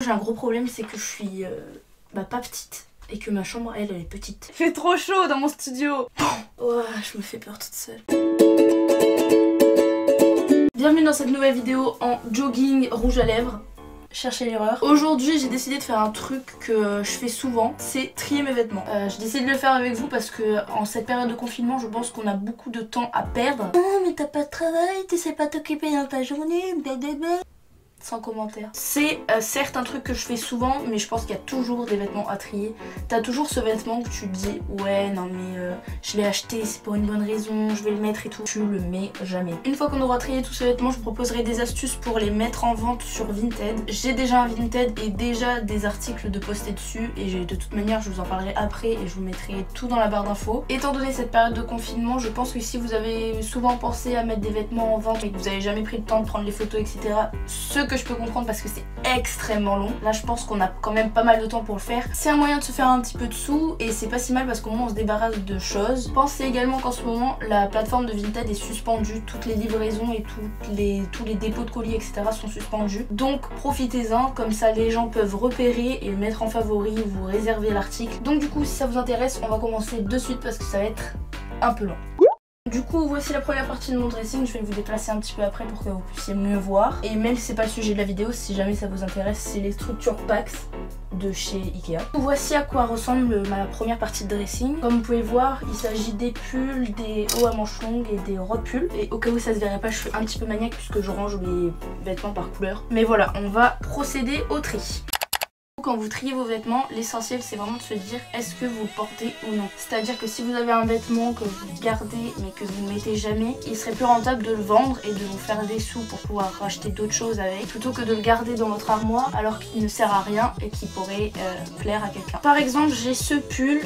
J'ai un gros problème, c'est que je suis pas petite et que ma chambre elle est petite. Il fait trop chaud dans mon studio. Oh, je me fais peur toute seule. Bienvenue dans cette nouvelle vidéo en jogging rouge à lèvres. Cherchez l'erreur. Aujourd'hui j'ai décidé de faire un truc que je fais souvent, c'est trier mes vêtements. J'ai décidé de le faire avec vous parce que en cette période de confinement je pense qu'on a beaucoup de temps à perdre. Oh mais t'as pas de travail, tu sais pas t'occuper dans ta journée, blablabla. Sans commentaire. C'est certes un truc que je fais souvent, mais je pense qu'il y a toujours des vêtements à trier. T'as toujours ce vêtement que tu te dis ouais non mais je l'ai acheté, c'est pour une bonne raison, je vais le mettre et tout. Tu le mets jamais. Une fois qu'on aura trié tous ces vêtements, je vous proposerai des astuces pour les mettre en vente sur Vinted. J'ai déjà un Vinted et déjà des articles de poster dessus, et de toute manière je vous en parlerai après et je vous mettrai tout dans la barre d'infos. Étant donné cette période de confinement, je pense que si vous avez souvent pensé à mettre des vêtements en vente et que vous avez jamais pris le temps de prendre les photos etc, ce que je peux comprendre parce que c'est extrêmement long. Là je pense qu'on a quand même pas mal de temps pour le faire. C'est un moyen de se faire un petit peu de sous et c'est pas si mal parce qu'au moins on se débarrasse de choses. Pensez également qu'en ce moment la plateforme de Vinted est suspendue. Toutes les livraisons et tous les dépôts de colis etc sont suspendus. Donc profitez-en, comme ça les gens peuvent repérer et le mettre en favori, vous réserver l'article. Donc du coup si ça vous intéresse on va commencer de suite parce que ça va être un peu long. Du coup voici la première partie de mon dressing, je vais vous déplacer un petit peu après pour que vous puissiez mieux voir. Et même si c'est pas le sujet de la vidéo, si jamais ça vous intéresse, c'est les structures Pax de chez Ikea. Voici à quoi ressemble ma première partie de dressing. Comme vous pouvez voir, il s'agit des pulls, des hauts à manches longues et des robes pulls. Et au cas où ça se verrait pas, je suis un petit peu maniaque puisque je range mes vêtements par couleur. Mais voilà, on va procéder au tri. Quand vous triez vos vêtements, l'essentiel c'est vraiment de se dire est-ce que vous le portez ou non. C'est-à-dire que si vous avez un vêtement que vous gardez mais que vous ne mettez jamais, il serait plus rentable de le vendre et de vous faire des sous pour pouvoir racheter d'autres choses avec, plutôt que de le garder dans votre armoire alors qu'il ne sert à rien et qui pourrait plaire à quelqu'un. Par exemple, j'ai ce pull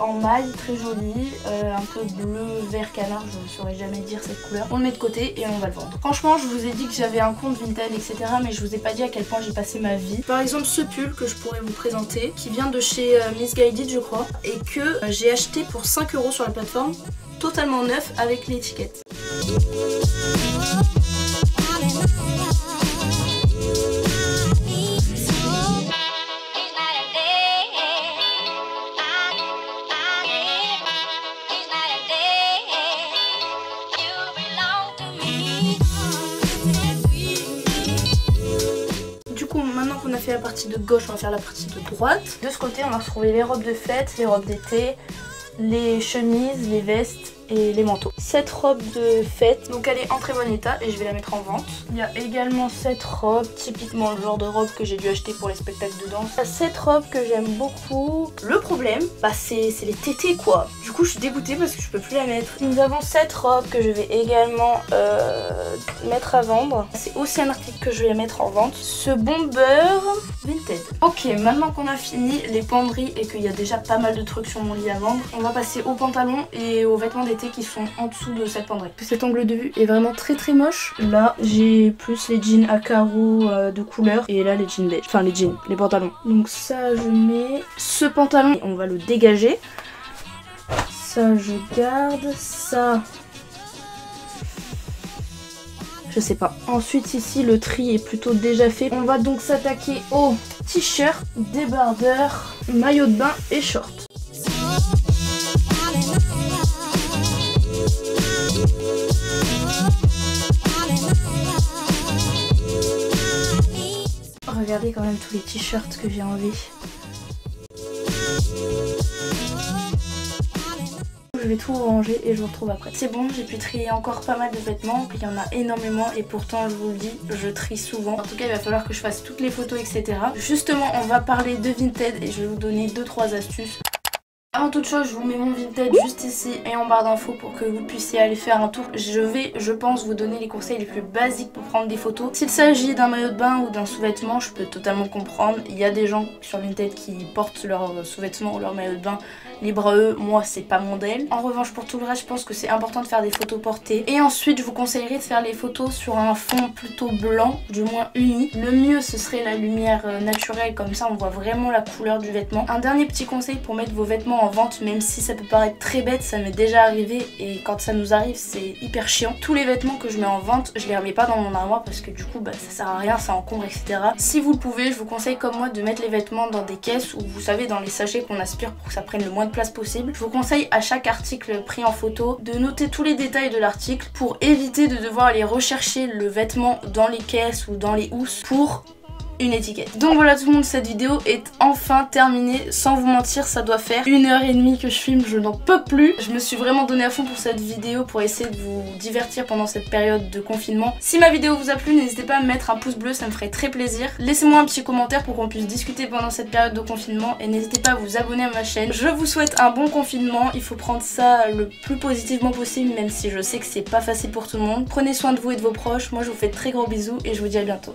en maille très joli, un peu bleu vert canard, je ne saurais jamais dire cette couleur. On le met de côté et on va le vendre. Franchement, je vous ai dit que j'avais un compte Vinted etc, mais je vous ai pas dit à quel point j'ai passé ma vie. Par exemple, ce pull que je pourrais vous présenter, qui vient de chez Missguided je crois, et que j'ai acheté pour 5 € sur la plateforme, totalement neuf avec l'étiquette. Maintenant qu'on a fait la partie de gauche, on va faire la partie de droite. De ce côté, on va retrouver les robes de fête, les robes d'été, les chemises, les vestes et les manteaux. Cette robe de fête, donc elle est en très bon état et je vais la mettre en vente. Il y a également cette robe, typiquement le genre de robe que j'ai dû acheter pour les spectacles de danse. Cette robe que j'aime beaucoup. Le problème, c'est les tétés quoi. Du coup je suis dégoûtée parce que je peux plus la mettre. Nous avons cette robe que je vais également mettre à vendre. C'est aussi un article que je vais mettre en vente. Ce bomber Vinted. Ok, maintenant qu'on a fini les penderies et qu'il y a déjà pas mal de trucs sur mon lit à vendre, on va passer aux pantalons et aux vêtements d'été qui sont en dessous de cette penderie. Cet angle de vue est vraiment très moche. Là j'ai plus les jeans à carreaux de couleur et là les jeans beige, enfin les pantalons. Donc ça je mets ce pantalon, on va le dégager. Ça je garde, ça je sais pas. Ensuite ici le tri est plutôt déjà fait. On va donc s'attaquer aux t-shirts, débardeurs, maillots de bain et shorts. Regardez quand même tous les t-shirts que j'ai enlevés. Je vais tout ranger et je vous retrouve après. C'est bon, j'ai pu trier encore pas mal de vêtements, il y en a énormément et pourtant je vous le dis, je trie souvent. En tout cas il va falloir que je fasse toutes les photos etc. Justement on va parler de Vinted et je vais vous donner 2-3 astuces. Avant toute chose, je vous mets mon Vinted juste ici et en barre d'infos pour que vous puissiez aller faire un tour. Je vais, je pense, vous donner les conseils les plus basiques pour prendre des photos. S'il s'agit d'un maillot de bain ou d'un sous-vêtement, je peux totalement comprendre. Il y a des gens sur Vinted qui portent leur sous-vêtement ou leur maillot de bain libre à eux. Moi, c'est pas mon modèle. En revanche, pour tout le reste, je pense que c'est important de faire des photos portées. Et ensuite, je vous conseillerais de faire les photos sur un fond plutôt blanc, du moins uni. Le mieux, ce serait la lumière naturelle, comme ça on voit vraiment la couleur du vêtement. Un dernier petit conseil pour mettre vos vêtements vêtements en vente, même si ça peut paraître très bête, ça m'est déjà arrivé et quand ça nous arrive c'est hyper chiant. Tous les vêtements que je mets en vente, je les remets pas dans mon armoire parce que du coup ça sert à rien, ça encombre, etc. Si vous le pouvez, je vous conseille comme moi de mettre les vêtements dans des caisses ou vous savez dans les sachets qu'on aspire pour que ça prenne le moins de place possible. Je vous conseille à chaque article pris en photo de noter tous les détails de l'article pour éviter de devoir aller rechercher le vêtement dans les caisses ou dans les housses pour une étiquette. Donc voilà tout le monde, cette vidéo est enfin terminée. Sans vous mentir, ça doit faire 1h30 que je filme, je n'en peux plus. Je me suis vraiment donné à fond pour cette vidéo pour essayer de vous divertir pendant cette période de confinement. Si ma vidéo vous a plu, n'hésitez pas à me mettre un pouce bleu, ça me ferait très plaisir. Laissez-moi un petit commentaire pour qu'on puisse discuter pendant cette période de confinement et n'hésitez pas à vous abonner à ma chaîne. Je vous souhaite un bon confinement, il faut prendre ça le plus positivement possible même si je sais que c'est pas facile pour tout le monde. Prenez soin de vous et de vos proches, moi je vous fais de très gros bisous et je vous dis à bientôt.